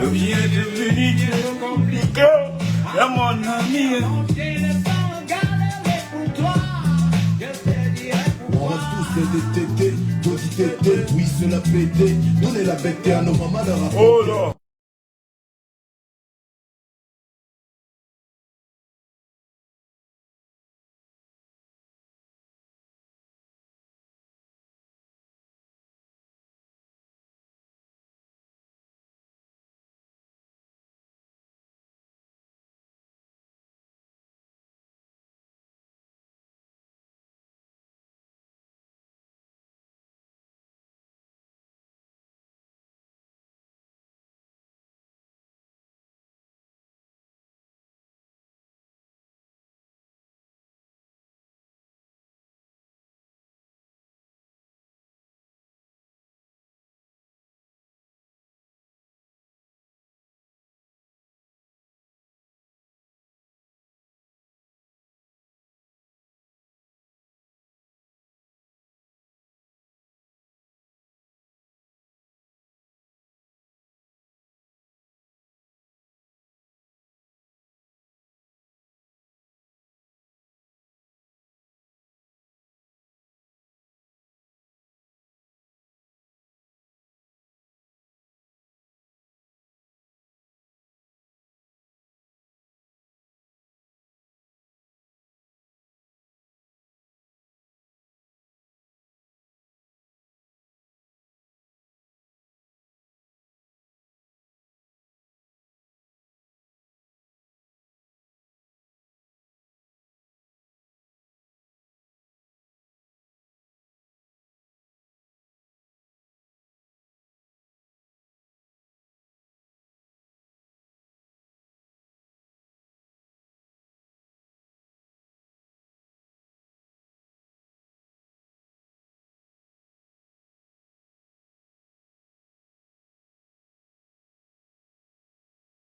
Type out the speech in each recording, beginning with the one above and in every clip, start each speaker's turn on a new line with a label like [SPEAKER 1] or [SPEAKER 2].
[SPEAKER 1] Le vie est devenu trop compliqué. Et mon ami.
[SPEAKER 2] On rêve tous des tétés, Jody tété, oui c'est la pété. Donnez la bête à nos mamans de rapporter.
[SPEAKER 1] Oh là.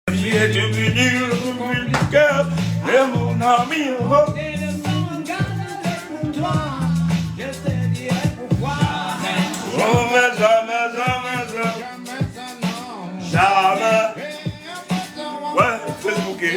[SPEAKER 1] Le vie est devenu compliqué. Et mon ami. Jamais, jamais, jamais, jamais. Jamais. Ouais, Facebooké.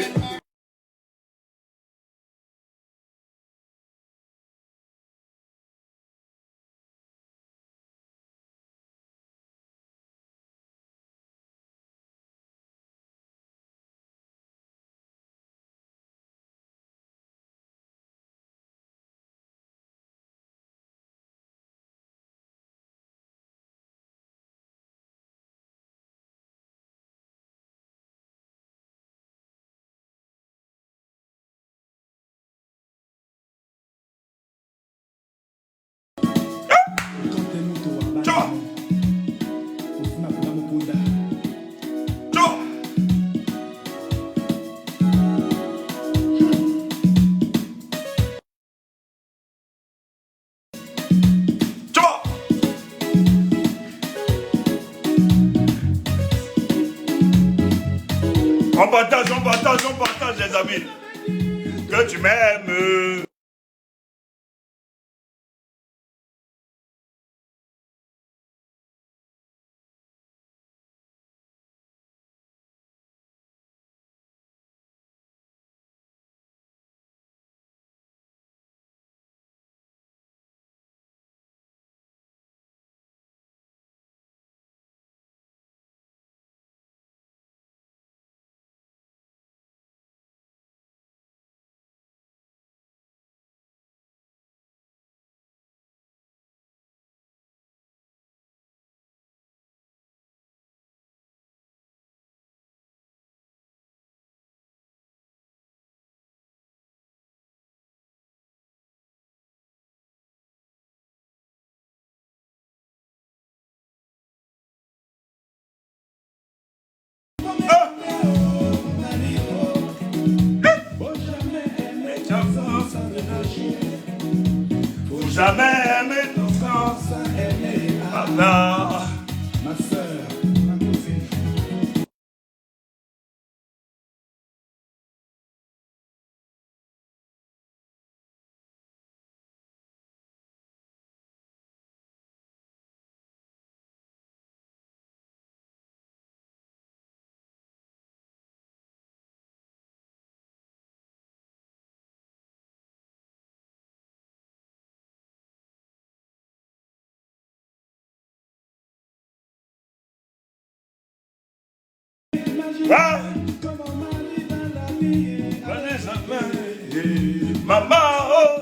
[SPEAKER 1] On partage les amis. Que tu m'aimes. Faut jamais aimer ton sens.
[SPEAKER 2] Ma soeur.
[SPEAKER 1] Ah. Maman, oh,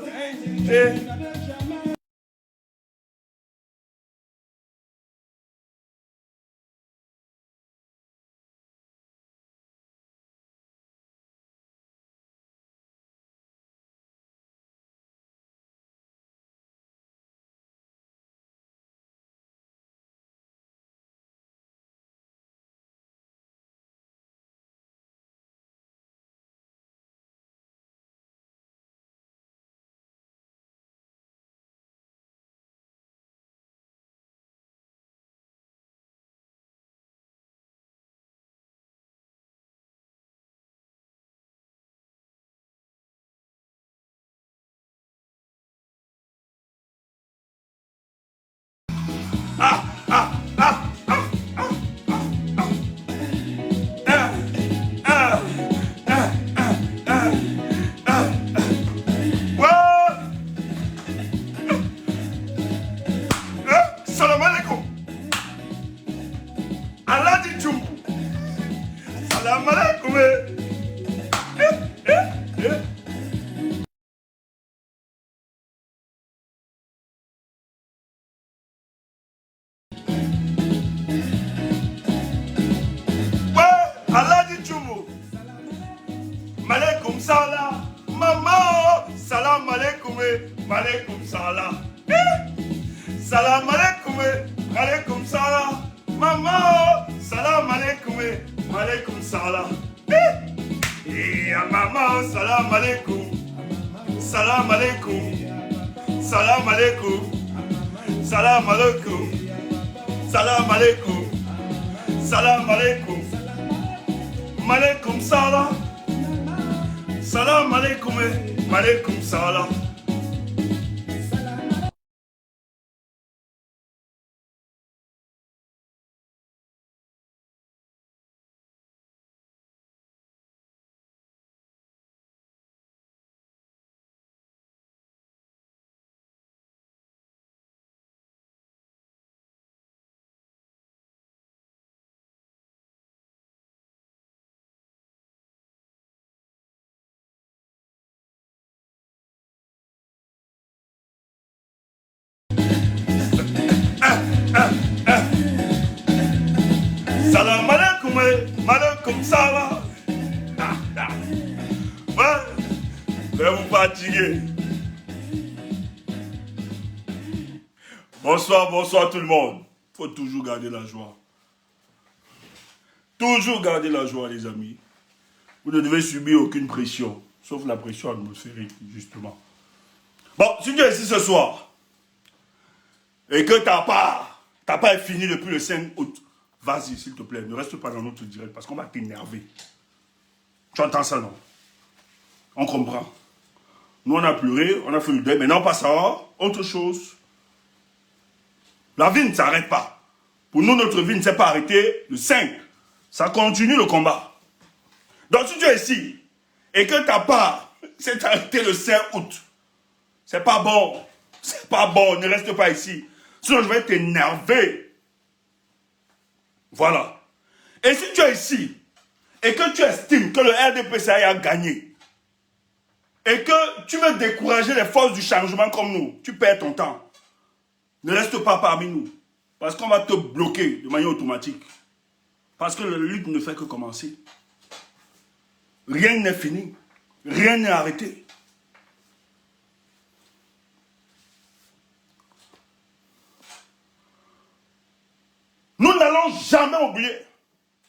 [SPEAKER 1] salam alaikum. Allah dit tout. Salam alaikum. Allah dit tout. Malaikum salam. Maman, salam alaikum. Malaikum salam. Salam alaikum. Malaikum salam. Maman, salam alaikum. Malaikum salam. Maman, salam alaikum. Salam alaikum. Salam alaikum. Salam alaikum. Salam alaikum. Salam alaikum. Malaikum salam. Salam alaikum. Malaikum salam. Salam alaikum, malaikum salam. Ouais, je vais vous fatiguer. Bonsoir, bonsoir tout le monde. Faut toujours garder la joie. Toujours garder la joie, les amis. Vous ne devez subir aucune pression, sauf la pression atmosphérique, justement. Bon, si tu es ici ce soir, et que t'as pas fini depuis le 5 août, vas-y, s'il te plaît, ne reste pas dans notre direct, parce qu'on va t'énerver. Tu entends ça, non? On comprend. Nous, on a pleuré, on a fait le deuil, maintenant on passe à autre chose. La vie ne s'arrête pas. Pour nous, notre vie ne s'est pas arrêtée le 5. Ça continue le combat. Donc, si tu es ici, et que ta part s'est arrêtée le 5 août, c'est pas bon. C'est pas bon, ne reste pas ici. Sinon, je vais t'énerver. Voilà. Et si tu es ici, et que tu estimes que le RDPCA a gagné, et que tu veux décourager les forces du changement comme nous, tu perds ton temps. Ne reste pas parmi nous. Parce qu'on va te bloquer de manière automatique. Parce que la lutte ne fait que commencer. Rien n'est fini. Rien n'est arrêté. Nous n'allons jamais oublier.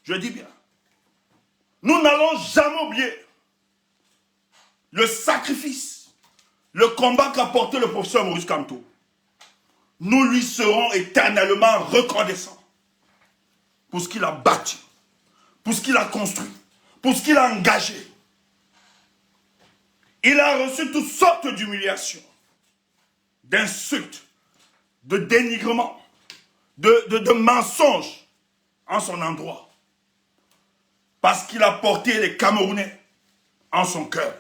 [SPEAKER 1] Je dis bien. Nous n'allons jamais oublier le sacrifice, le combat qu'a porté le professeur Maurice Kamto. Nous lui serons éternellement reconnaissants pour ce qu'il a bâti, pour ce qu'il a construit, pour ce qu'il a engagé. Il a reçu toutes sortes d'humiliations, d'insultes, de dénigrements, de mensonges en son endroit. Parce qu'il a porté les Camerounais en son cœur.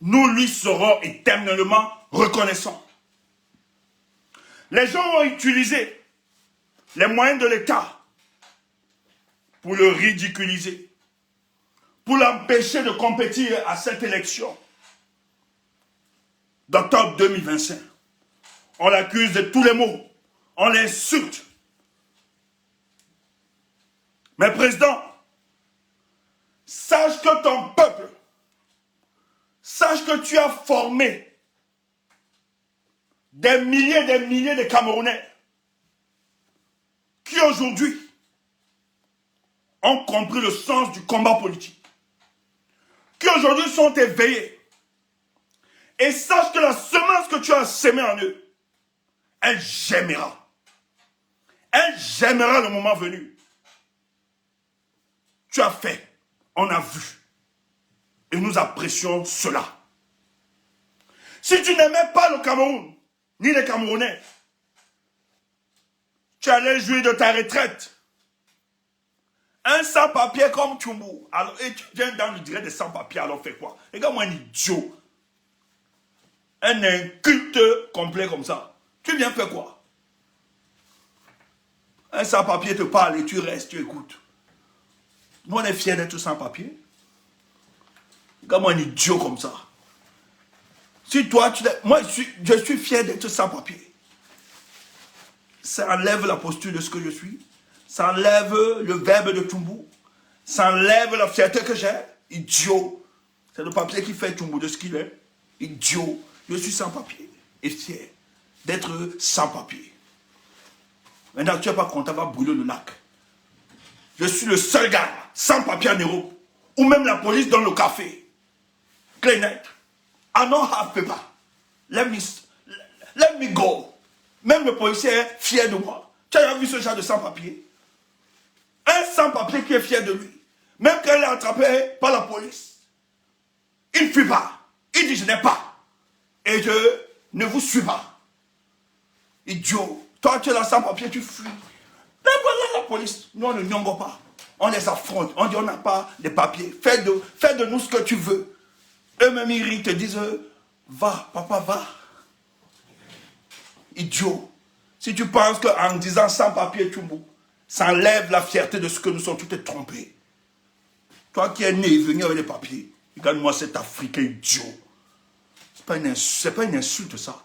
[SPEAKER 1] Nous lui serons éternellement reconnaissants. Les gens ont utilisé les moyens de l'État pour le ridiculiser, pour l'empêcher de compétir à cette élection d'octobre 2025. On l'accuse de tous les maux, on l'insulte. Mais président, sache que ton peuple, sache que tu as formé des milliers de Camerounais qui aujourd'hui ont compris le sens du combat politique, qui aujourd'hui sont éveillés. Et sache que la semence que tu as sémée en eux, elle germera. Elle germera le moment venu. Tu as fait, on a vu. Et nous apprécions cela. Si tu n'aimais pas le Cameroun, ni les Camerounais, tu allais jouir de ta retraite. Un sans-papier comme Tchoumbou, alors, et tu viens dans le direct des sans-papiers, alors fais quoi? Regarde-moi un idiot. Un inculte complet comme ça. Tu viens faire quoi? Un sans-papier te parle et tu restes, tu écoutes. Nous, on est fiers d'être sans-papier. Regarde-moi un idiot comme ça. Si toi, moi, je suis fier d'être sans-papier. Ça enlève la posture de ce que je suis. Ça enlève le verbe de Tchoumbou. Ça enlève la fierté que j'ai. Idiot. C'est le papier qui fait Tchoumbou de ce qu'il est. Idiot. Je suis sans papier. Et fier d'être sans papier. Maintenant, tu n'es pas content, va brûler le lac. Je suis le seul gars sans papier en Europe. Ou même la police dans le café. Clean net. I don't have paper. Let me go. Même le policier est fier de moi. Tu as vu ce genre de sans-papier? Un sans-papier qui est fier de lui. Même quand il est attrapé par la police. Il ne fuit pas. Il dit je n'ai pas. Et je ne vous suis pas. Idiot. Toi tu es là sans-papier, tu fuis. Mais voilà la police. Nous on ne nyongo pas. On les affronte. On dit on n'a pas de papiers. Fais de nous ce que tu veux. Eux-mêmes ils te disent va, papa va. Idiot. Si tu penses qu'en disant sans papier Tchoumbou, ça enlève la fierté de ce que nous sommes, tu t'es trompé. Toi qui es né et venu avec les papiers, regarde-moi cet Africain idiot. C'est pas une insulte ça.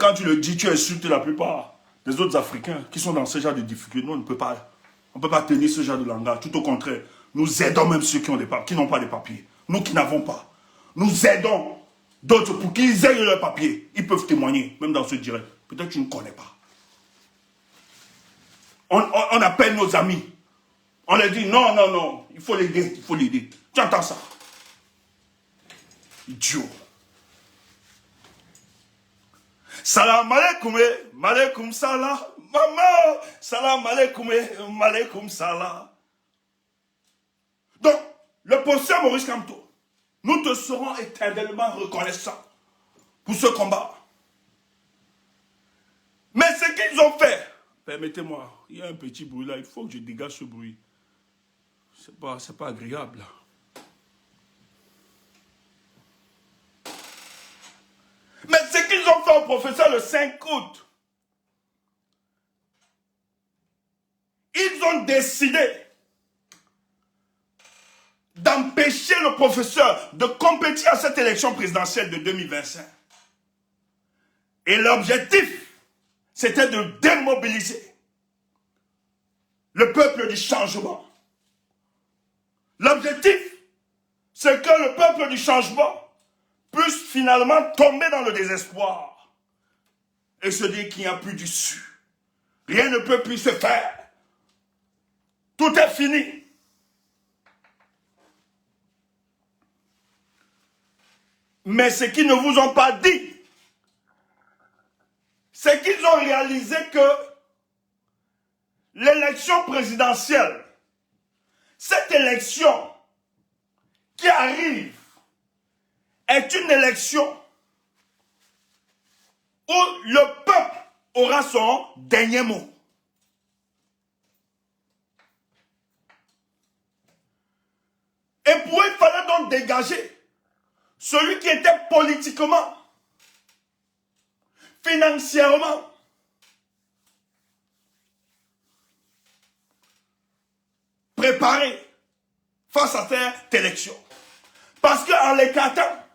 [SPEAKER 1] Quand tu le dis, tu insultes la plupart des autres Africains qui sont dans ce genre de difficultés. Nous, on ne peut pas tenir ce genre de langage. Tout au contraire, nous aidons même ceux qui n'ont pas de papiers. Nous qui n'avons pas. Nous aidons d'autres pour qu'ils aient leurs papiers. Ils peuvent témoigner, même dans ce direct. Peut-être que tu ne connais pas. On appelle nos amis. On leur dit non, il faut l'aider. Tu entends ça? Idiot. Salam alaikum, malaikum salam. Maman, salam alaikum, malaikum salam. Donc, le professeur Maurice Kamto, nous te serons éternellement reconnaissants pour ce combat. Mais ce qu'ils ont fait, permettez-moi, il y a un petit bruit là, il faut que je dégage ce bruit. C'est pas agréable. Mais ce qu'ils ont fait au professeur le 5 août, ils ont décidé d'empêcher le professeur de compétir à cette élection présidentielle de 2025. Et l'objectif, c'était de démobiliser le peuple du changement. L'objectif, c'est que le peuple du changement puisse finalement tomber dans le désespoir et se dire qu'il n'y a plus d'issue. Rien ne peut plus se faire. Tout est fini. Mais ce qu'ils ne vous ont pas dit, c'est qu'ils ont réalisé que l'élection présidentielle, cette élection qui arrive, est une élection où le peuple aura son dernier mot. Et pour eux, il fallait donc dégager celui qui était politiquement, financièrement, préparer face à cette élection. Parce qu'en l'écartant,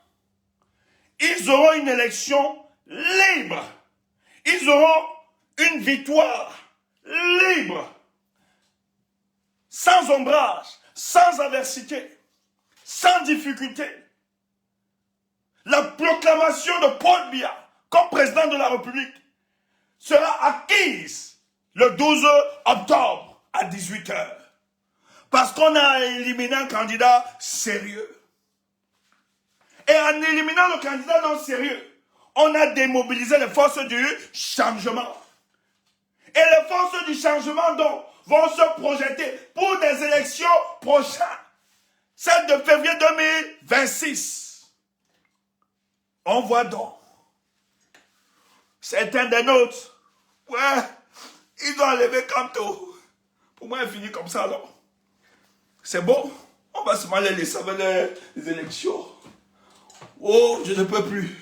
[SPEAKER 1] ils auront une élection libre. Ils auront une victoire libre, sans ombrage, sans adversité, sans difficulté. La proclamation de Paul Biya comme président de la République sera acquise le 12 octobre à 18 h. Parce qu'on a éliminé un candidat sérieux. Et en éliminant le candidat non sérieux, on a démobilisé les forces du changement. Et les forces du changement donc vont se projeter pour des élections prochaines. Celle de février 2026. On voit donc certains des nôtres, ouais, ils ont enlevé Kamto. Pour moi, il finit comme ça, alors. C'est bon, on va se aller laisser avec les élections. Oh, je ne peux plus.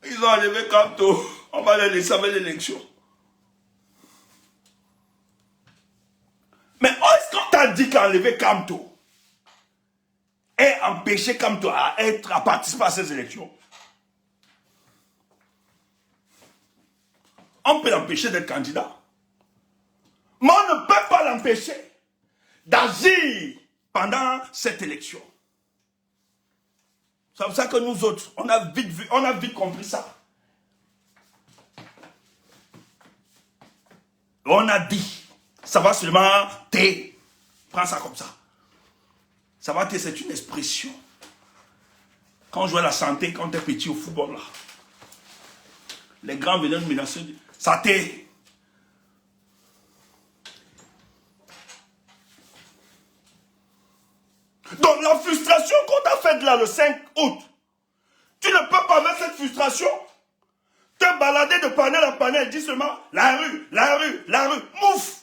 [SPEAKER 1] Ils ont enlevé Kamto. On va les laisser avec l'élection. Mais est-ce qu'on t'a dit qu'enlever Kamto et empêcher Kamto à participer à ces élections? On peut l'empêcher d'être candidat. Mais on ne peut pas l'empêcher d'agir pendant cette élection. C'est pour ça que nous autres, on a vite compris ça. On a dit, ça va seulement t'aider. Prends ça comme ça. Ça va t'aider, c'est une expression. Quand on jouait à la santé, quand t'es petit au football, là, les grands venaient de menacer, ça t'aide. Donc la frustration qu'on t'a faite là le 5 août, tu ne peux pas mettre cette frustration, te balader de panel en panel, dis seulement la rue, la rue, la rue, mouf,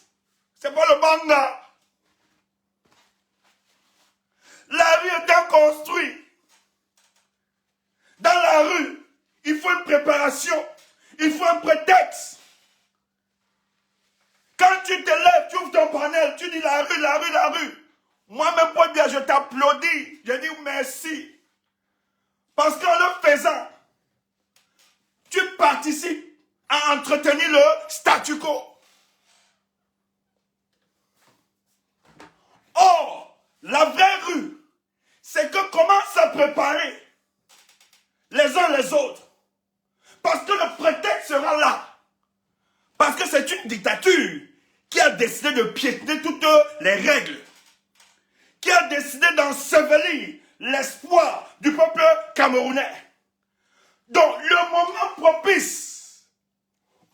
[SPEAKER 1] c'est pas le banga. La rue est construite. Dans la rue, il faut une préparation, il faut un prétexte. Quand tu te lèves, tu ouvres ton panel, tu dis la rue, la rue, la rue. Moi-même, pour bien, je t'applaudis. Je dis merci. Parce qu'en le faisant, tu participes à entretenir le statu quo. Or, la vraie rue, c'est que commence à préparer les uns les autres. Parce que le prétexte sera là. Parce que c'est une dictature qui a décidé de piétiner toutes les règles. Qui a décidé d'ensevelir l'espoir du peuple camerounais. Donc, le moment propice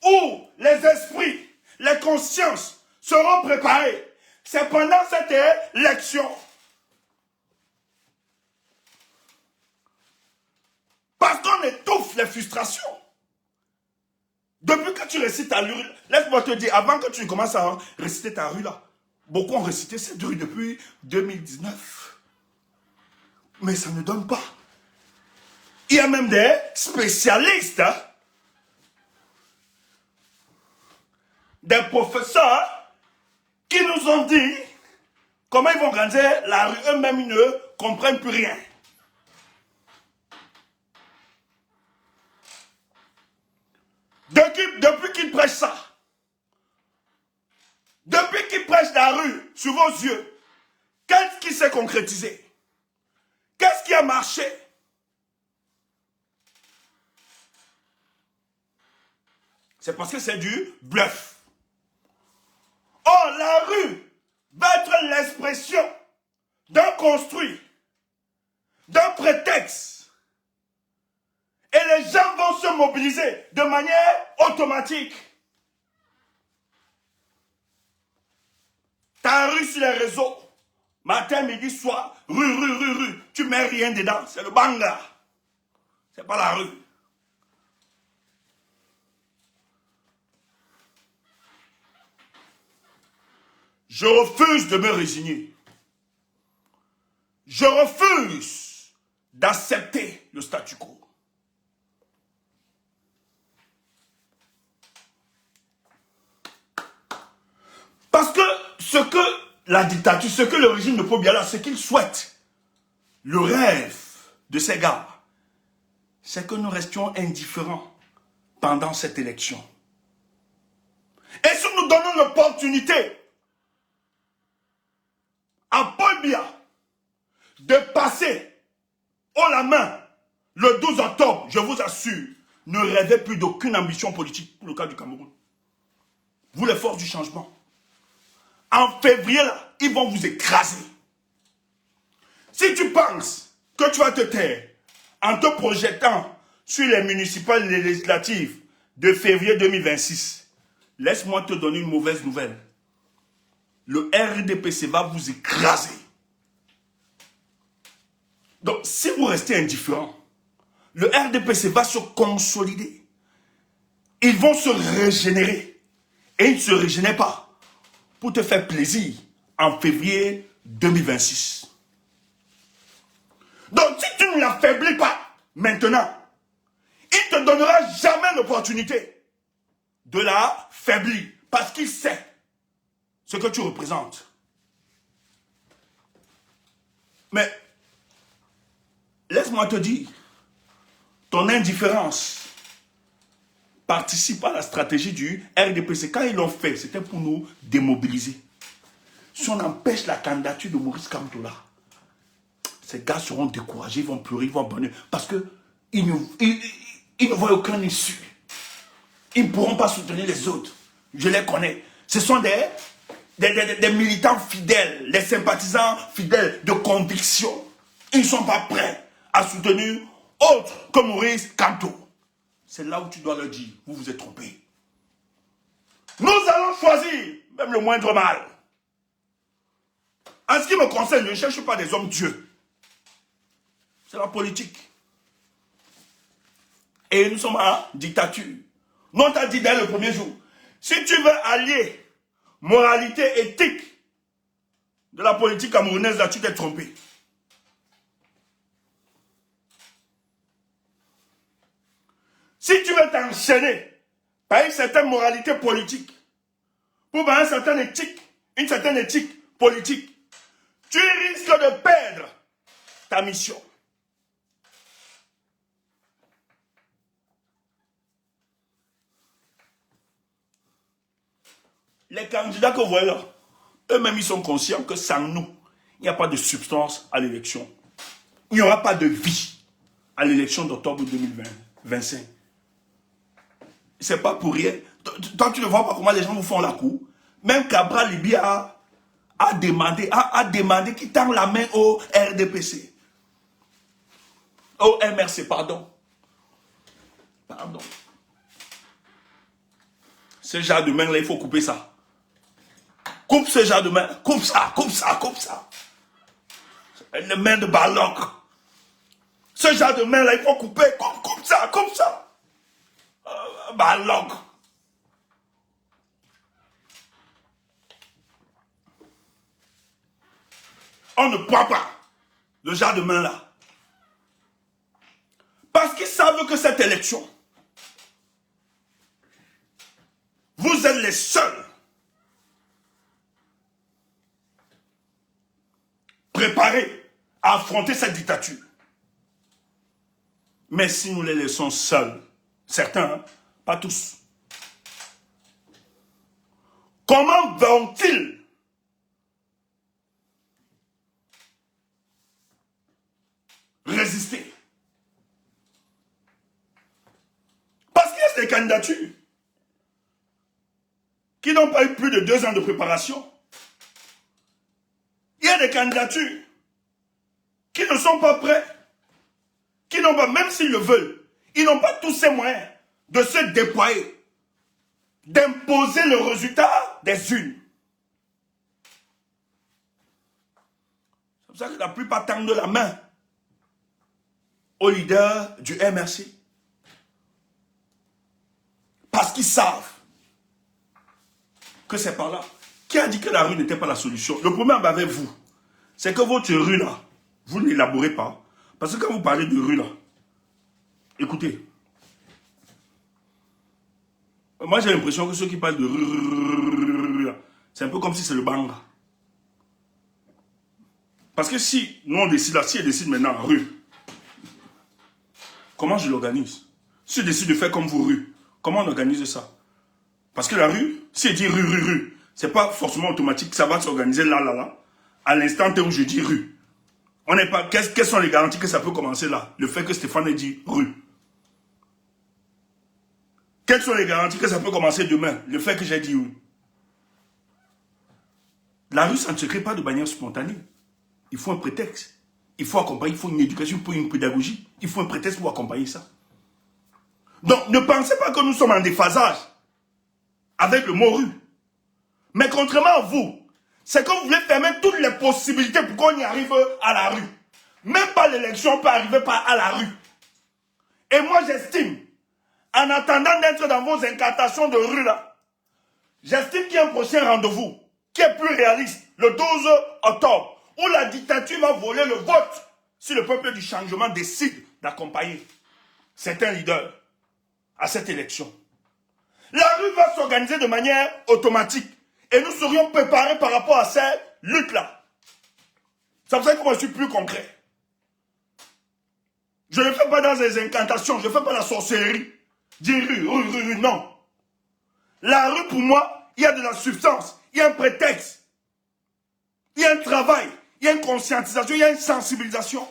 [SPEAKER 1] où les esprits, les consciences seront préparées, c'est pendant cette élection. Parce qu'on étouffe les frustrations. Depuis que tu récites ta rue, laisse-moi te dire, avant que tu commences à réciter ta rue là, beaucoup ont récité cette rue depuis 2019. Mais ça ne donne pas. Il y a même des spécialistes, hein, des professeurs qui nous ont dit comment ils vont organiser la rue. Eux-mêmes, ils ne comprennent plus rien. Depuis qu'ils prêchent ça, depuis qu'ils prêchent la rue sur vos yeux, qu'est-ce qui s'est concrétisé? Qu'est-ce qui a marché? C'est parce que c'est du bluff. Or, la rue va être l'expression d'un construit, d'un prétexte. Et les gens vont se mobiliser de manière automatique. Ta rue sur les réseaux, matin, midi, soir, rue, tu mets rien dedans, c'est le banga. C'est pas la rue. Je refuse de me résigner. Je refuse d'accepter le statu quo. Parce que ce que la dictature, ce que le régime de Paul Biya, ce qu'il souhaite, le rêve de ces gars, c'est que nous restions indifférents pendant cette élection. Et si nous donnons l'opportunité à Paul Biya de passer haut la main le 12 octobre, je vous assure, ne rêvez plus d'aucune ambition politique pour le cas du Cameroun. Vous, les forces du changement. En février, là, ils vont vous écraser. Si tu penses que tu vas te taire en te projetant sur les municipales et les législatives de février 2026, laisse-moi te donner une mauvaise nouvelle. Le RDPC va vous écraser. Donc, si vous restez indifférent, le RDPC va se consolider. Ils vont se régénérer. Et ils ne se régénèrent pas pour te faire plaisir en février 2026. Donc, si tu ne l'affaiblis pas maintenant, il ne te donnera jamais l'opportunité de la faiblir parce qu'il sait ce que tu représentes. Mais, laisse-moi te dire, ton indifférence participe à la stratégie du RDPC. Quand ils l'ont fait, c'était pour nous démobiliser. Si on empêche la candidature de Maurice Kamto là, ces gars seront découragés, ils vont pleurer, ils vont abandonner. Parce qu'ils ne voient aucun issue. Ils ne pourront pas soutenir les autres. Je les connais. Ce sont des militants fidèles, des sympathisants fidèles de conviction. Ils ne sont pas prêts à soutenir autre que Maurice Kamto. C'est là où tu dois leur dire, vous vous êtes trompés. Nous allons choisir, même le moindre mal. En ce qui me concerne, je ne cherche pas des hommes dieux. C'est la politique. Et nous sommes en dictature. Nous on t'a dit dès le premier jour, si tu veux allier moralité éthique de la politique camerounaise, là tu t'es trompé. Si tu veux t'enchaîner par une certaine moralité politique, pour par une certaine éthique politique, tu risques de perdre ta mission. Les candidats que vous voyez là, eux-mêmes ils sont conscients que sans nous, il n'y a pas de substance à l'élection. Il n'y aura pas de vie à l'élection d'octobre 2025. C'est pas pour rien. Toi, tu ne vois pas comment les gens vous font la cour. Même Cabral Libi a demandé qu'il tend la main au RDPC. Au MRC, pardon. Pardon. Ce genre de main-là, il faut couper ça. Coupe ce genre de main. Coupe ça, coupe ça, coupe ça. Les mains de Balok. Ce genre de main-là, il faut couper. Coupe ça, coupe ça. Balok. On ne prend pas le genre de main là. Parce qu'ils savent que cette élection, vous êtes les seuls préparés à affronter cette dictature. Mais si nous les laissons seuls, certains, hein, pas tous, comment vont-ils résister? Parce qu'il y a des candidatures qui n'ont pas eu plus de 2 ans de préparation. Il y a des candidatures qui ne sont pas prêts, qui n'ont pas, même s'ils le veulent, ils n'ont pas tous ces moyens de se déployer, d'imposer le résultat des urnes. C'est pour ça que la plupart tendent la main aux leaders du MRC. Parce qu'ils savent que c'est par là. Qui a dit que la rue n'était pas la solution? Le problème avec vous, c'est que votre rue là, vous ne l'élaborez pas. Parce que quand vous parlez de rue là, écoutez, moi j'ai l'impression que ceux qui parlent de rue, c'est un peu comme si c'est le Banga. Parce que si nous on décide là, si elle décide maintenant rue, comment je l'organise? Si je décide de faire comme vous rue, comment on organise ça? Parce que la rue, si elle dit rue, c'est pas forcément automatique que ça va s'organiser là, à l'instant où je dis rue. On n'est pas. Quelles sont les garanties que ça peut commencer là? Le fait que Stéphane ait dit rue. Quelles sont les garanties que ça peut commencer demain? Le fait que j'ai dit rue. La rue, ça ne se crée pas de manière spontanée. Il faut un prétexte. Il faut accompagner, il faut une éducation, il faut une pédagogie. Il faut un prétexte pour accompagner ça. Donc, ne pensez pas que nous sommes en déphasage avec le mot rue. Mais contrairement à vous, c'est que vous voulez fermer toutes les possibilités pour qu'on y arrive à la rue. Même pas l'élection peut arriver à la rue. Et moi, j'estime, en attendant d'être dans vos incantations de rue là, j'estime qu'il y a un prochain rendez-vous qui est plus réaliste, le 12 octobre, où la dictature va voler le vote si le peuple du changement décide d'accompagner certains leaders à cette élection. La rue va s'organiser de manière automatique et nous serions préparés par rapport à cette lutte-là. C'est pour ça que moi je suis plus concret. Je ne fais pas dans les incantations, je ne fais pas la sorcellerie. Dire rue, non. La rue, pour moi, il y a de la substance, il y a un prétexte, il y a un travail, il y a une conscientisation, il y a une sensibilisation.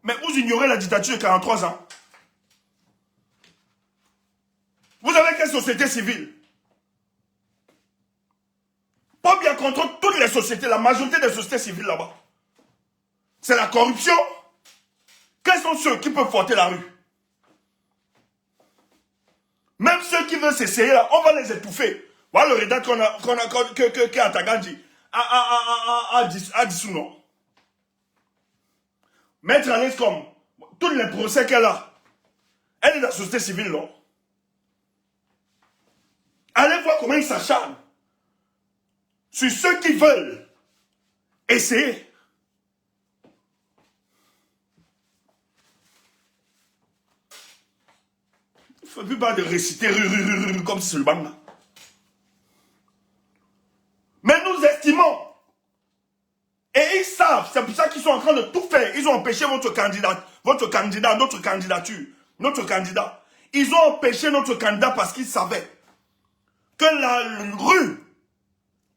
[SPEAKER 1] Mais vous ignorez la dictature de 43 ans. Vous avez quelle société civile? Pas bien contre toutes les sociétés, la majorité des sociétés civiles là-bas. C'est la corruption. Quels sont ceux qui peuvent porter la rue? Même ceux qui veulent s'essayer là, on va les étouffer. Voilà le rédacteur que Atagan dit. A dit sous non. Mettre à l'aise comme tous les procès qu'elle a. Elle est de la société civile, non? Allez voir comment ils s'acharnent sur ceux qui veulent essayer. Il ne faut plus pas de réciter rue comme si c'est le bang. Mais nous estimons, et ils savent, c'est pour ça qu'ils sont en train de tout faire. Ils ont empêché notre candidat, notre candidature, notre candidat. Ils ont empêché notre candidat parce qu'ils savaient que la rue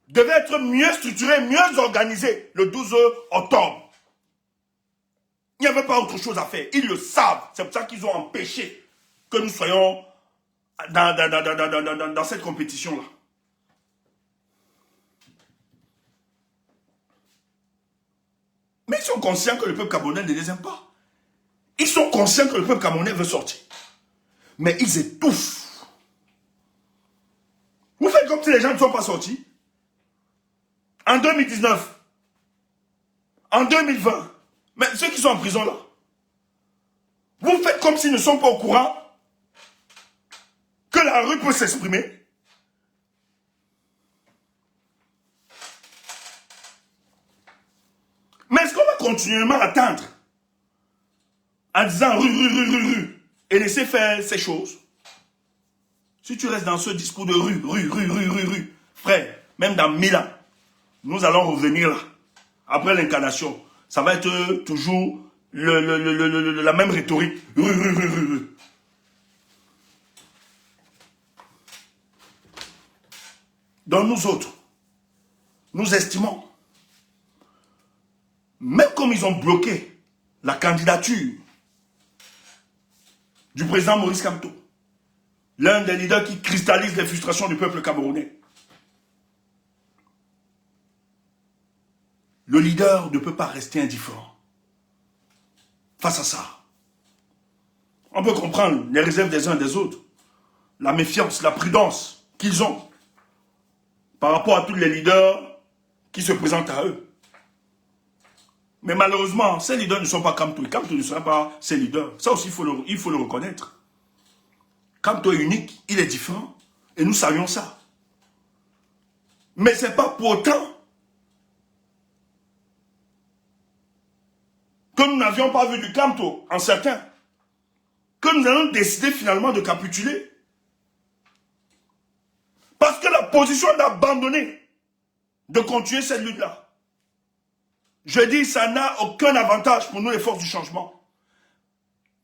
[SPEAKER 1] devait être mieux structurée, mieux organisée le 12 octobre. Il n'y avait pas autre chose à faire. Ils le savent. C'est pour ça qu'ils ont empêché que nous soyons dans cette compétition-là. Mais ils sont conscients que le peuple camerounais ne les aime pas. Ils sont conscients que le peuple camerounais veut sortir. Mais ils étouffent. Vous faites comme si les gens ne sont pas sortis. En 2019, en 2020, mais ceux qui sont en prison là, vous faites comme s'ils ne sont pas au courant que la rue peut s'exprimer. Mais est-ce qu'on va continuellement attendre en disant rue et laisser faire ces choses? Si tu restes dans ce discours de rue, frère, même dans 1000 ans, nous allons revenir là, après l'incarnation. Ça va être toujours la même rhétorique. Rue. Donc nous autres, nous estimons, même comme ils ont bloqué la candidature du président Maurice Kamto, l'un des leaders qui cristallise les frustrations du peuple camerounais, le leader ne peut pas rester indifférent face à ça. On peut comprendre les réserves des uns et des autres, la méfiance, la prudence qu'ils ont par rapport à tous les leaders qui se présentent à eux. Mais malheureusement, ces leaders ne sont pas Kamto. Kamto ne sera pas ces leaders. Ça aussi, il faut le reconnaître. Kamto est unique, il est différent. Et nous savions ça. Mais ce n'est pas pour autant que nous n'avions pas vu du Kamto en certains, que nous allons décider finalement de capituler. Parce que la position d'abandonner de continuer cette lutte-là. Je dis, ça n'a aucun avantage pour nous, les forces du changement.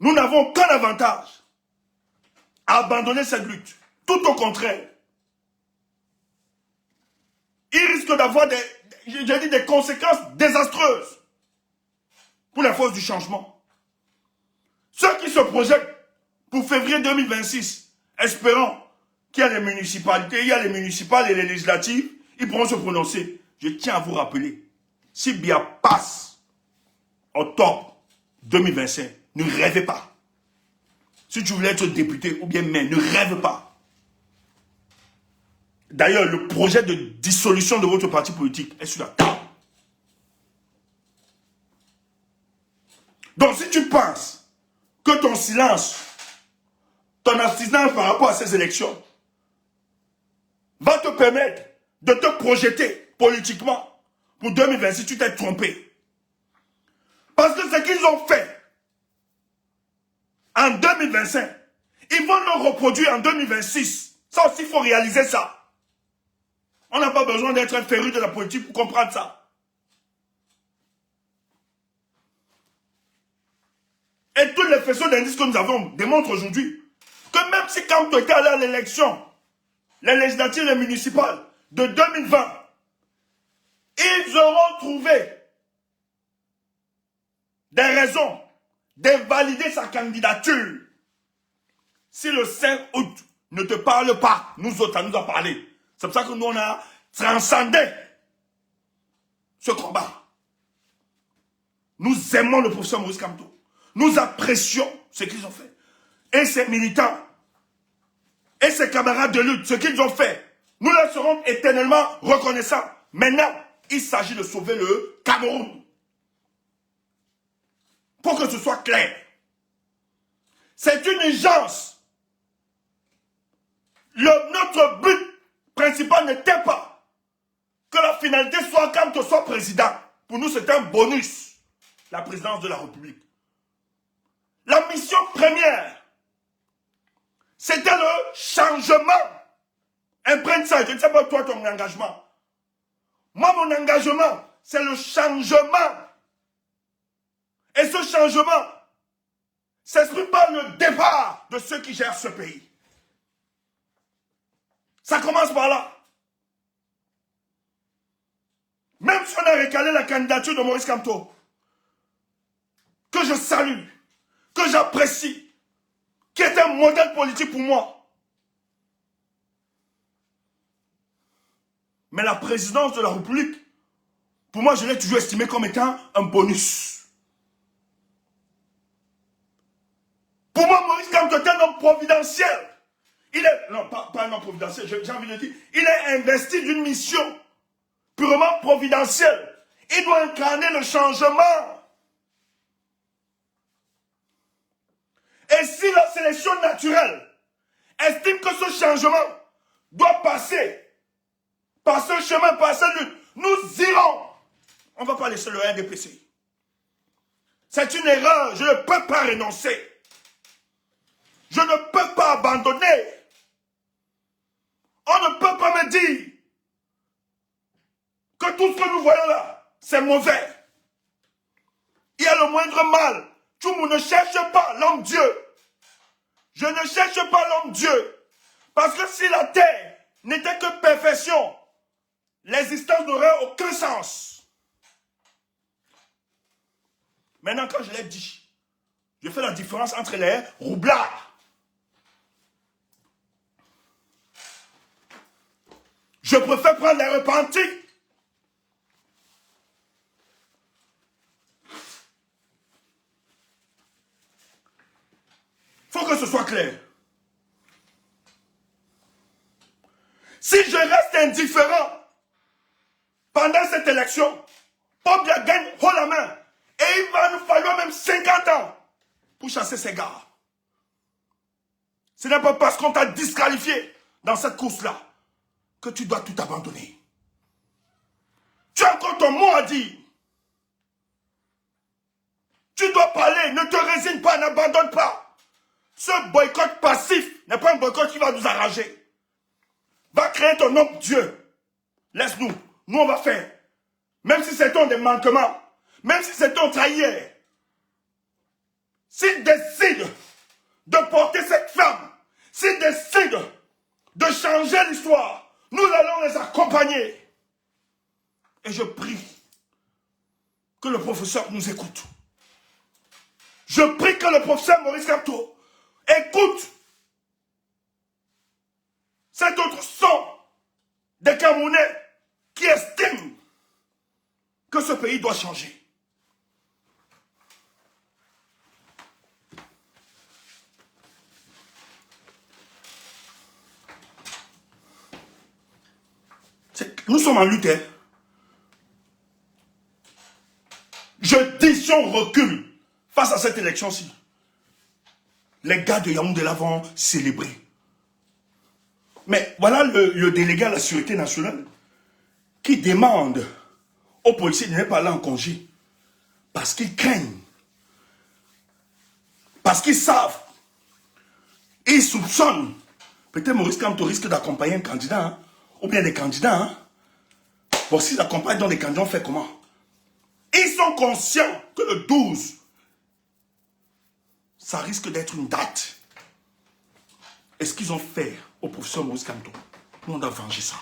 [SPEAKER 1] Nous n'avons aucun avantage à abandonner cette lutte. Tout au contraire. Il risque d'avoir des conséquences désastreuses pour les forces du changement. Ceux qui se projettent pour février 2026, espérant qu'il y a les municipalités, il y a les municipales et les législatives, ils pourront se prononcer. Je tiens à vous rappeler, si Biya passe octobre 2025, ne rêvez pas. Si tu voulais être député ou bien maire, ne rêve pas. D'ailleurs, le projet de dissolution de votre parti politique est sur la table. Donc si tu penses que ton silence, ton abstinence par rapport à ces élections va te permettre de te projeter politiquement pour 2026, tu t'es trompé. Parce que ce qu'ils ont fait en 2025, ils vont le reproduire en 2026. Ça aussi, il faut réaliser ça. On n'a pas besoin d'être un féru de la politique pour comprendre ça. Et tous les faisceaux d'indices que nous avons démontrent aujourd'hui que même si quand tu étais allé à l'élection, les législatives et les municipales de 2020, ils auront trouvé des raisons d'invalider sa candidature. Si le 5 août ne te parle pas, nous autres, ça nous a parlé. C'est pour ça que nous, on a transcendé ce combat. Nous aimons le professeur Maurice Kamto. Nous apprécions ce qu'ils ont fait. Et ses militants, et ses camarades de lutte, ce qu'ils ont fait, nous leur serons éternellement reconnaissants. Maintenant, il s'agit de sauver le Cameroun. Pour que ce soit clair. C'est une urgence. Notre but principal n'était pas que la finalité soit Kamto soit président. Pour nous, c'est un bonus. La présidence de la République. La mission première, c'était le changement. Imprègne ça, je ne sais pas toi ton engagement. Moi, mon engagement, c'est le changement. Et ce changement s'exprime par le départ de ceux qui gèrent ce pays. Ça commence par là. Même si on a récalé la candidature de Maurice Kamto, que je salue, que j'apprécie, qui est un modèle politique pour moi. Mais la présidence de la République, pour moi, je l'ai toujours estimé comme étant un bonus. Pour moi, Maurice Kamto est un homme providentiel. Il est, non, pas un homme providentiel, j'ai envie de dire, il est investi d'une mission purement providentielle. Il doit incarner le changement. Et si la sélection naturelle estime que ce changement doit passer par ce chemin, par cette lutte, nous irons. On ne va pas laisser le RDPC. C'est une erreur, je ne peux pas renoncer. Je ne peux pas abandonner. On ne peut pas me dire que tout ce que nous voyons là, c'est mauvais. Il y a le moindre mal. Tout le monde ne cherche pas l'homme Dieu. Je ne cherche pas l'homme Dieu. Parce que si la terre n'était que perfection, l'existence n'aurait aucun sens. Maintenant, quand je l'ai dit, je fais la différence entre les roublards. Je préfère prendre les repentis. Il faut que ce soit clair. Si je reste indifférent pendant cette élection, Paul Biya gagne haut la main. Et il va nous falloir même 50 ans pour chasser ces gars. Ce n'est pas parce qu'on t'a disqualifié dans cette course-là que tu dois tout abandonner. Tu as encore ton mot à dire. Tu dois parler, ne te résigne pas, n'abandonne pas. Ce boycott passif n'est pas un boycott qui va nous arranger. Va créer ton homme Dieu. Laisse-nous. nous on va faire. Même si c'est un des manquements, même si c'est un trahir. S'ils décident de porter cette femme, s'ils décident de changer l'histoire, nous allons les accompagner. Et je prie que le professeur nous écoute. Je prie que le professeur Maurice Kamto écoute cet autre son des Camerounais qui estiment que ce pays doit changer. Nous sommes en lutte. Je dis, si on recule face à cette élection-ci, les gars de Yaoundé vont célébrer. Mais voilà le délégué à la Sûreté nationale qui demande aux policiers de ne pas aller en congé parce qu'ils craignent, parce qu'ils savent, ils soupçonnent. Peut-être Maurice Kamto risque d'accompagner un candidat, hein, ou bien des candidats. Hein. Bon, s'ils accompagnent dans les candidats, on fait comment? Ils sont conscients que le 12, ça risque d'être une date. Et ce qu'ils ont fait au professeur Maurice Kamto, nous on doit venger ça.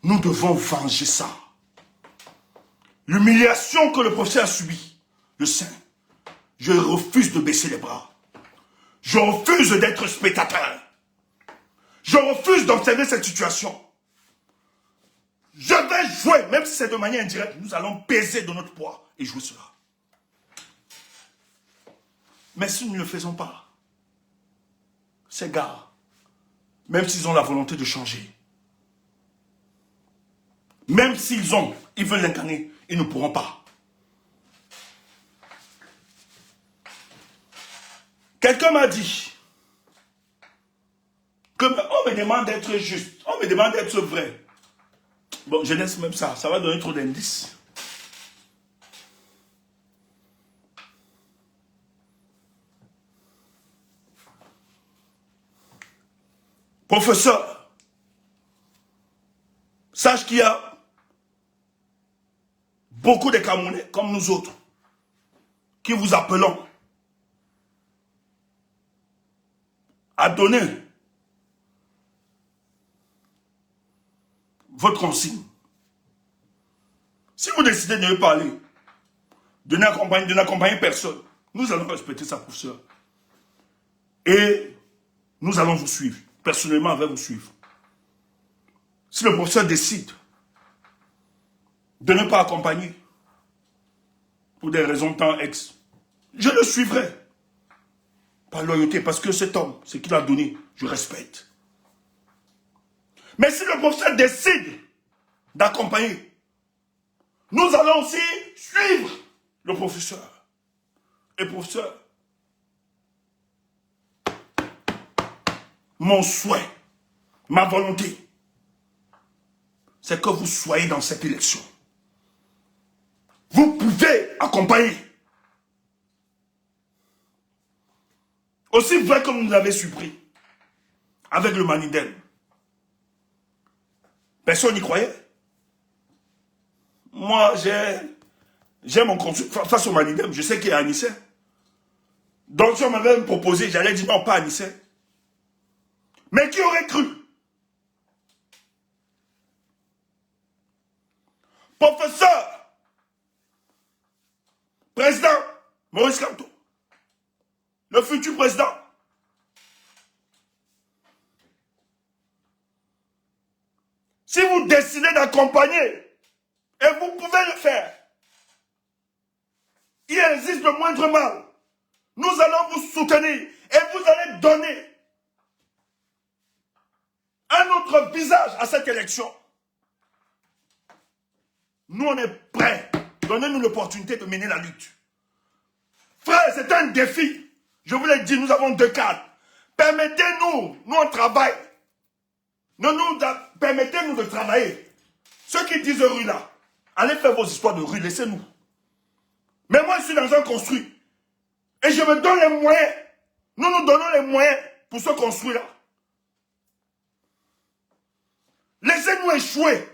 [SPEAKER 1] Nous devons venger ça. L'humiliation que le professeur a subie, le sein, je refuse de baisser les bras. Je refuse d'être spectateur. Je refuse d'observer cette situation. Je vais jouer, même si c'est de manière indirecte, nous allons peser de notre poids et jouer cela. Mais si nous ne le faisons pas, ces gars, même s'ils ont la volonté de changer, même s'ils veulent l'incarner, ils ne pourront pas. Quelqu'un m'a dit que on me demande d'être juste, on me demande d'être vrai. Bon, je laisse même ça, ça va donner trop d'indices. Professeur, sache qu'il y a beaucoup de Camerounais comme nous autres qui vous appelons à donner votre consigne. Si vous décidez de ne pas aller, de n'accompagner personne, nous allons respecter ça, professeur. Et nous allons vous suivre. Personnellement, on va vous suivre. Si le professeur décide de ne pas accompagner pour des raisons tant ex, je le suivrai. Par loyauté, parce que cet homme, ce qu'il a donné, je respecte. Mais si le professeur décide d'accompagner, nous allons aussi suivre le professeur. Et professeur, mon souhait, ma volonté, c'est que vous soyez dans cette élection. Vous pouvez accompagner. Aussi vrai comme vous l'avez surpris avec le Manidem. Personne n'y croyait. Moi, j'ai mon consul face au Manidem. Je sais qu'il est à Nice. Donc, si on m'avait proposé, j'allais dire non, pas à Nice. Mais qui aurait cru? Professeur, président Maurice Kamto, le futur président. Si vous décidez d'accompagner, et vous pouvez le faire, il existe le moindre mal. Nous allons vous soutenir et vous allez donner un autre visage à cette élection. Nous, on est prêts. Donnez-nous l'opportunité de mener la lutte. Frère, c'est un défi. Je vous l'ai dit, nous avons 2 cadres. Permettez-nous, nous on travaille. Permettez-nous de travailler. Ceux qui disent rue là, allez faire vos histoires de rue, laissez-nous. Mais moi, je suis dans un construit. Et je me donne les moyens. Nous nous donnons les moyens pour ce construit là. Laissez-nous échouer.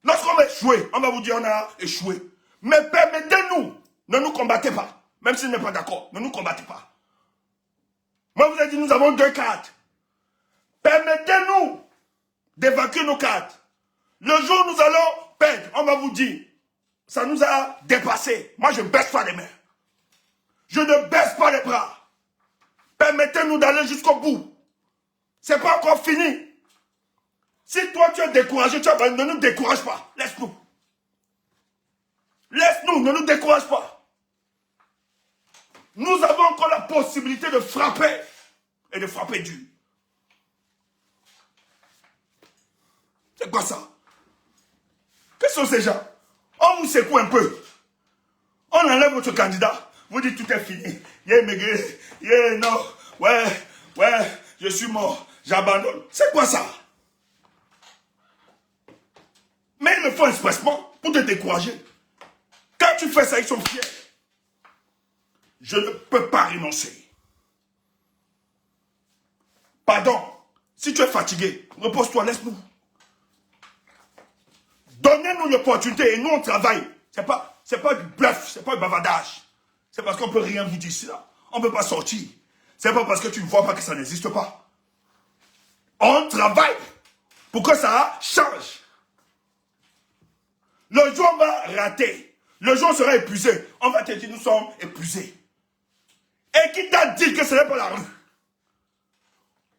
[SPEAKER 1] Lorsqu'on va échouer, on va vous dire on a échoué. Mais permettez-nous, ne nous combattez pas. Même si vous n'êtes pas d'accord, ne nous combattez pas. Moi, je vous ai dit, nous avons 2 cartes. Permettez-nous d'évacuer nos cartes. Le jour où nous allons perdre, on va vous dire, ça nous a dépassé. Moi, je ne baisse pas les mains. Je ne baisse pas les bras. Permettez-nous d'aller jusqu'au bout. Ce n'est pas encore fini. Si toi, tu es découragé, ne nous décourage pas. Laisse-nous. Laisse-nous, ne nous décourage pas. Nous avons encore la possibilité de frapper. Et de frapper dur. C'est quoi ça? Quels sont ces gens? On vous secoue un peu. On enlève votre candidat. Vous dites tout est fini. Maigret. Non. Ouais, je suis mort. J'abandonne. C'est quoi ça? Mais ils le font expressement pour te décourager. Quand tu fais ça, ils sont fiers. Je ne peux pas renoncer. Pardon. Si tu es fatigué, repose-toi, laisse-nous. Donnez-nous l'opportunité et nous on travaille. C'est pas du bluff, c'est pas du bavardage. C'est parce qu'on ne peut rien vous dire ça. On ne peut pas sortir. C'est pas parce que tu ne vois pas que ça n'existe pas. On travaille pour que ça change. Le jour on va rater. Le jour on sera épuisé. On va te dire nous sommes épuisés. Et qui t'a dit que ce n'est pas la rue?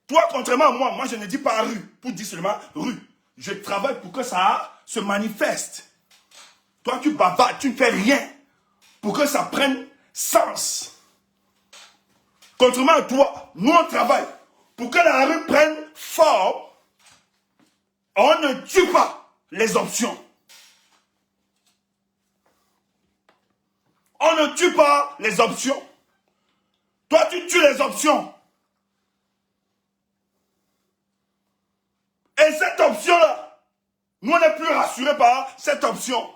[SPEAKER 1] Toi, contrairement à moi, je ne dis pas rue. Pour dire seulement rue. Je travaille pour que ça se manifeste. Toi, tu bavardes, tu ne fais rien pour que ça prenne sens. Contrairement à toi, nous on travaille pour que la rue prenne forme. On ne tue pas les options. On ne tue pas les options. Toi, tu tues les options. Et cette option-là, nous, on n'est plus rassurés par cette option.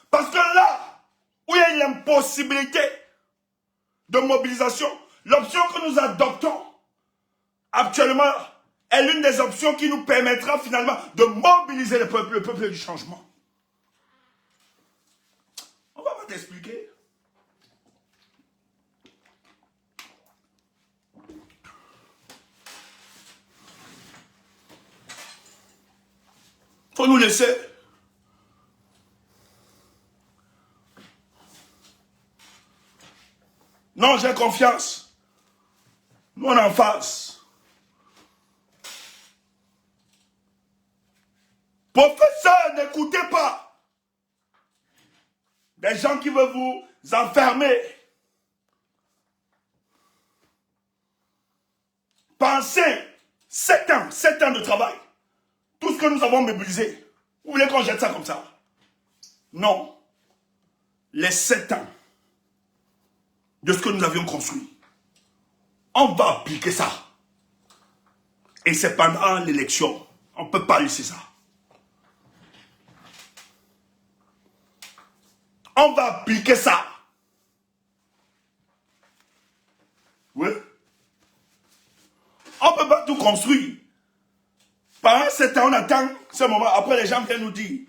[SPEAKER 1] Parce que là, où il y a l'impossibilité de mobilisation, l'option que nous adoptons actuellement est l'une des options qui nous permettra finalement de mobiliser le peuple du changement. On va pas t'expliquer. Faut nous laisser. Non, j'ai confiance. Nous, on est en face. Professeur, n'écoutez pas des gens qui veulent vous enfermer. Pensez, 7 ans de travail. Tout ce que nous avons mobilisé. Vous voulez qu'on jette ça comme ça? Non. Les 7 ans de ce que nous avions construit. On va appliquer ça. Et c'est pendant l'élection. On ne peut pas laisser ça. On va appliquer ça. Oui. On ne peut pas tout construire. Pendant 7 ans, on attend ce moment. Après, les gens viennent nous dire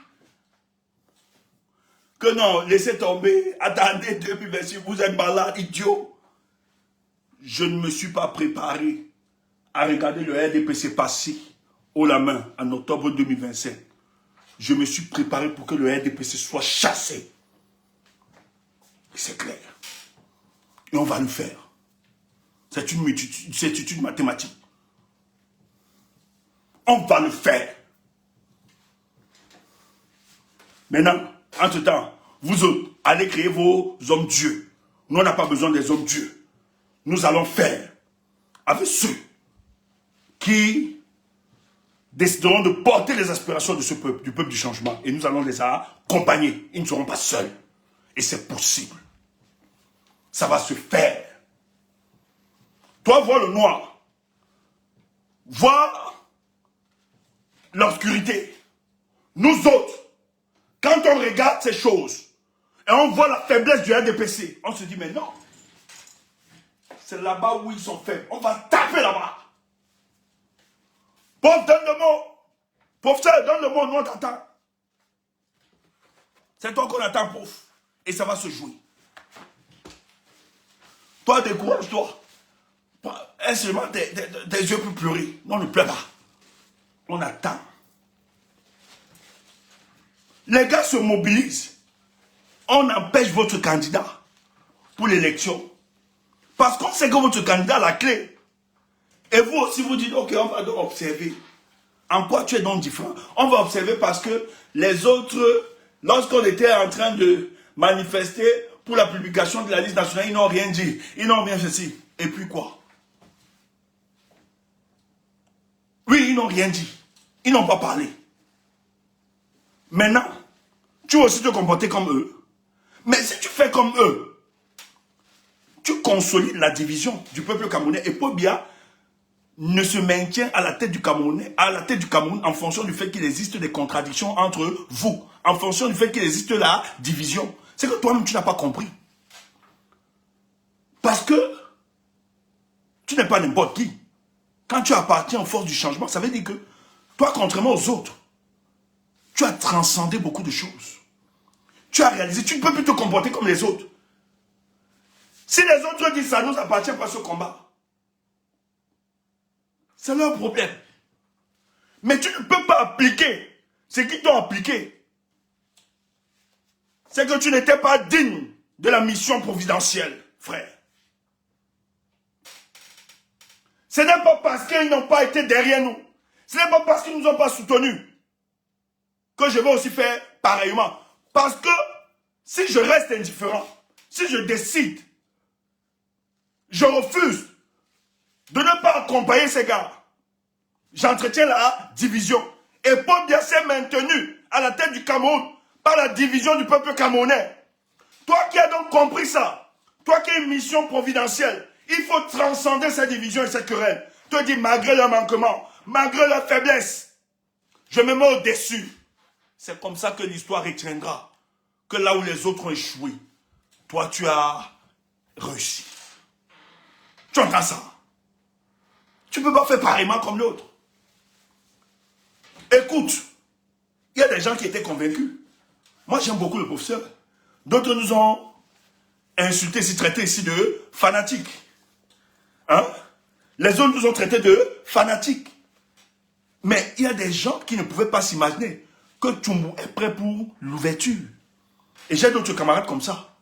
[SPEAKER 1] que non, laissez tomber, attendez 2026, vous êtes malade, idiot. Je ne me suis pas préparé à regarder le RDPC passer haut la main en octobre 2025. Je me suis préparé pour que le RDPC soit chassé. C'est clair. Et on va le faire. C'est une étude mathématique. On va le faire. Maintenant, entre-temps, vous autres, allez créer vos hommes-dieux. Nous, on n'a pas besoin des hommes-dieux. Nous allons faire avec ceux qui décideront de porter les aspirations de ce peuple, du peuple du changement. Et nous allons les accompagner. Ils ne seront pas seuls. Et c'est possible. Ça va se faire. Toi, vois le noir. Vois l'obscurité. Nous autres, quand on regarde ces choses et on voit la faiblesse du RDPC, on se dit mais non, c'est là-bas où ils sont faibles. On va taper là-bas. Pauvre donne le mot. Professeur, donne le mot, nous on t'attend. C'est toi qu'on attend, prof. Et ça va se jouer. Toi, décourage-toi. Est seulement tes yeux plus pleurer. Non, ne pleure pas. On attend. Les gars se mobilisent. On empêche votre candidat pour l'élection. Parce qu'on sait que votre candidat a la clé. Et vous aussi, vous dites, ok, on va donc observer. En quoi tu es donc différent? On va observer parce que les autres, lorsqu'on était en train de manifester pour la publication de la liste nationale, ils n'ont rien dit. Ils n'ont rien ceci. Et puis quoi? Oui, ils n'ont rien dit. Ils n'ont pas parlé. Maintenant, tu vas aussi te comporter comme eux. Mais si tu fais comme eux, tu consolides la division du peuple camerounais. Et Paul Biya ne se maintient à la tête du Cameroun en fonction du fait qu'il existe des contradictions entre vous, en fonction du fait qu'il existe la division. C'est que toi-même, tu n'as pas compris. Parce que tu n'es pas n'importe qui. Quand tu appartiens aux forces du changement, ça veut dire que toi, contrairement aux autres, tu as transcendé beaucoup de choses. Tu as réalisé, tu ne peux plus te comporter comme les autres. Si les autres disent ça ne nous appartient pas ce combat, c'est leur problème. Mais tu ne peux pas appliquer ce qu'ils t'ont appliqué. C'est que tu n'étais pas digne de la mission providentielle, frère. Ce n'est pas parce qu'ils n'ont pas été derrière nous. Ce n'est pas parce qu'ils ne nous ont pas soutenus que je vais aussi faire pareillement. Parce que si je reste indifférent, si je décide, je refuse de ne pas accompagner ces gars, j'entretiens la division. Et Paul Biya s'est maintenu à la tête du Cameroun par la division du peuple camerounais. Toi qui as donc compris ça, toi qui as une mission providentielle, il faut transcender cette division et cette querelle. Te dis, malgré leur manquement, malgré leur faiblesse, je me mets au-dessus. C'est comme ça que l'histoire retiendra que là où les autres ont échoué, toi tu as réussi. Tu entends ça? Tu ne peux pas faire pareillement comme l'autre. Écoute, il y a des gens qui étaient convaincus. Moi j'aime beaucoup le professeur. D'autres nous ont insultés, traités ici de fanatiques. Hein? Les autres nous ont traités de fanatiques. Mais il y a des gens qui ne pouvaient pas s'imaginer que Tchoumbou est prêt pour l'ouverture. Et j'ai d'autres camarades comme ça.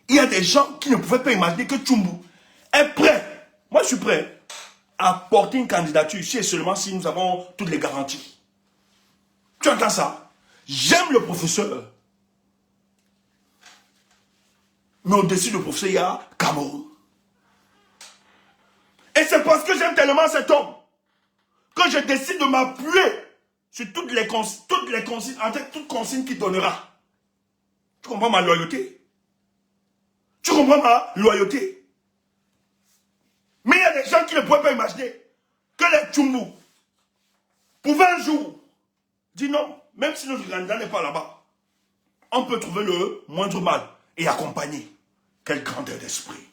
[SPEAKER 1] Il y a des gens qui ne pouvaient pas imaginer que Tchoumbou est prêt. Moi, je suis prêt à porter une candidature si et seulement si nous avons toutes les garanties. Tu entends ça? J'aime le professeur. Mais au-dessus du professeur, il y a Cameroun. Et c'est parce que j'aime tellement cet homme que je décide de m'appuyer sur toutes les consignes, en fait, toutes consignes qu'il donnera. Tu comprends ma loyauté? Tu comprends ma loyauté? Mais il y a des gens qui ne pouvaient pas imaginer que les Tchoumbou pouvaient un jour dire non, même si notre candidat n'est pas là-bas, on peut trouver le moindre mal et accompagner. Quelle grandeur d'esprit.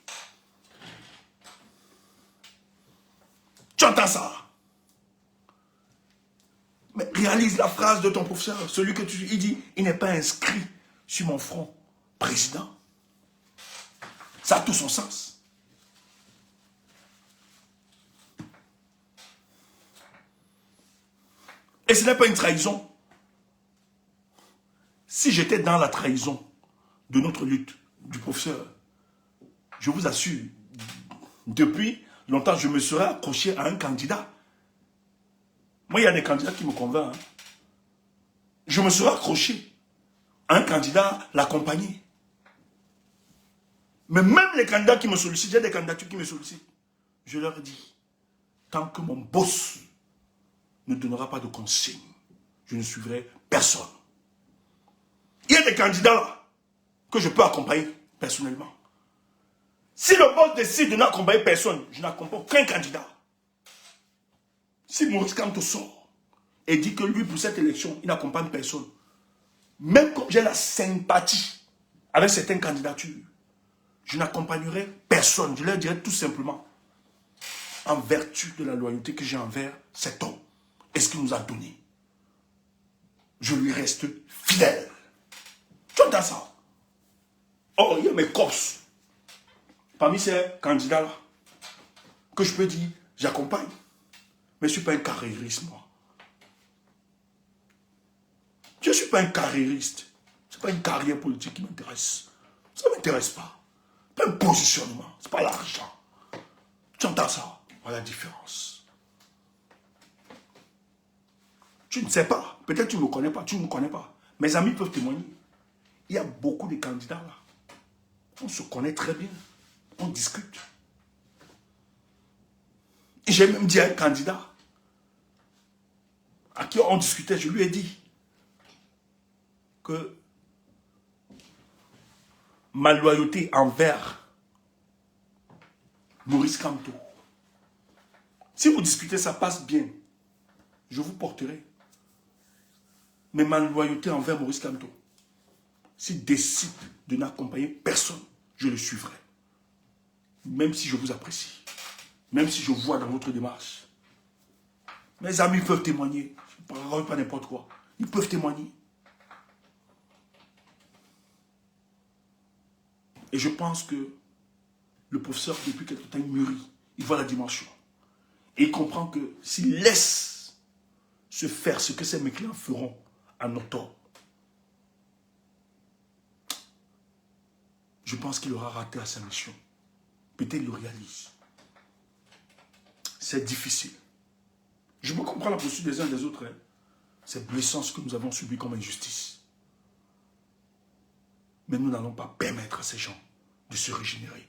[SPEAKER 1] Tu entends ça? Mais réalise la phrase de ton professeur, celui que il dit, il n'est pas inscrit sur mon front, président. Ça a tout son sens. Et ce n'est pas une trahison. Si j'étais dans la trahison de notre lutte, du professeur, je vous assure, depuis longtemps, je me serais accroché à un candidat. Moi, il y a des candidats qui me convainquent. Hein. Je me serais accroché à un candidat, l'accompagner. Mais même les candidats qui me sollicitent, j'ai des candidatures qui me sollicitent. Je leur dis, tant que mon boss ne donnera pas de consigne, je ne suivrai personne. Il y a des candidats là que je peux accompagner personnellement. Si le boss décide de n'accompagner personne, je n'accompagne aucun candidat. Si Maurice Kamto sort et dit que lui, pour cette élection, il n'accompagne personne, même comme j'ai la sympathie avec certaines candidatures, je n'accompagnerai personne. Je leur dirai tout simplement, en vertu de la loyauté que j'ai envers cet homme, et ce qu'il nous a donné. je lui reste fidèle. Tu entends ça? Oh, il y a mes cops. Parmi ces candidats-là, que je peux dire, j'accompagne. Mais je ne suis pas un carriériste, moi. Je ne suis pas un carriériste. Ce n'est pas une carrière politique qui m'intéresse. Ça ne m'intéresse pas. Pas un positionnement. Ce n'est pas l'argent. Tu entends ça? Voilà la différence. Tu ne sais pas. Peut-être tu ne me connais pas. Tu ne me connais pas. Mes amis peuvent témoigner. Il y a beaucoup de candidats là. On se connaît très bien. On discute. Et j'ai même dit à un candidat à qui on discutait, je lui ai dit que ma loyauté envers Maurice Kamto, si vous discutez, ça passe bien, je vous porterai. Mais ma loyauté envers Maurice Kamto, s'il décide de n'accompagner personne, je le suivrai. Même si je vous apprécie, même si je vois dans votre démarche. Mes amis peuvent témoigner, je ne parle pas n'importe quoi, ils peuvent témoigner. Et je pense que le professeur, depuis quelque temps, il mûrit, il voit la dimension. Et il comprend que s'il laisse se faire ce que mes clients feront en octobre, je pense qu'il aura raté à sa mission. Peut-être il le réalise. C'est difficile. Je peux comprendre la posture des uns et des autres. Hein. C'est blessant ce que nous avons subi comme injustice. Mais nous n'allons pas permettre à ces gens de se régénérer.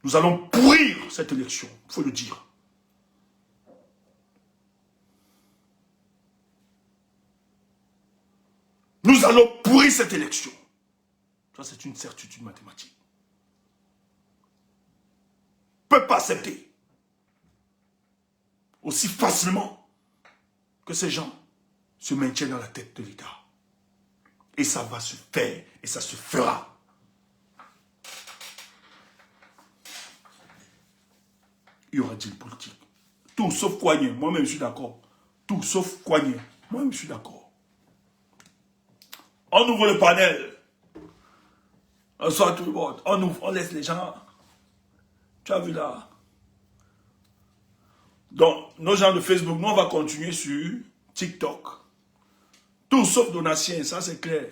[SPEAKER 1] Nous allons pourrir cette élection, il faut le dire. Nous allons pourrir cette élection. Ça, c'est une certitude mathématique. On ne peut pas accepter aussi facilement que ces gens se maintiennent dans la tête de l'État. Et ça va se faire, et ça se fera. Il y aura dit politique. Tout sauf Kouagné, moi-même je suis d'accord. Tout sauf Kouagné, moi-même je suis d'accord. On ouvre le panel. Bonsoir tout le monde. On ouvre, on laisse les gens. Tu as vu là? Donc, nos gens de Facebook, nous on va continuer sur TikTok. Tout sauf Donatien, ça c'est clair.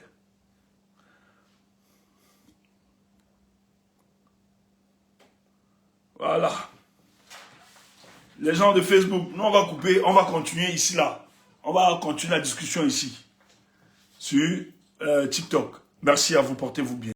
[SPEAKER 1] Voilà. Les gens de Facebook, nous on va couper, on va continuer ici là. On va continuer la discussion ici. Sur TikTok. Merci à vous, portez-vous bien.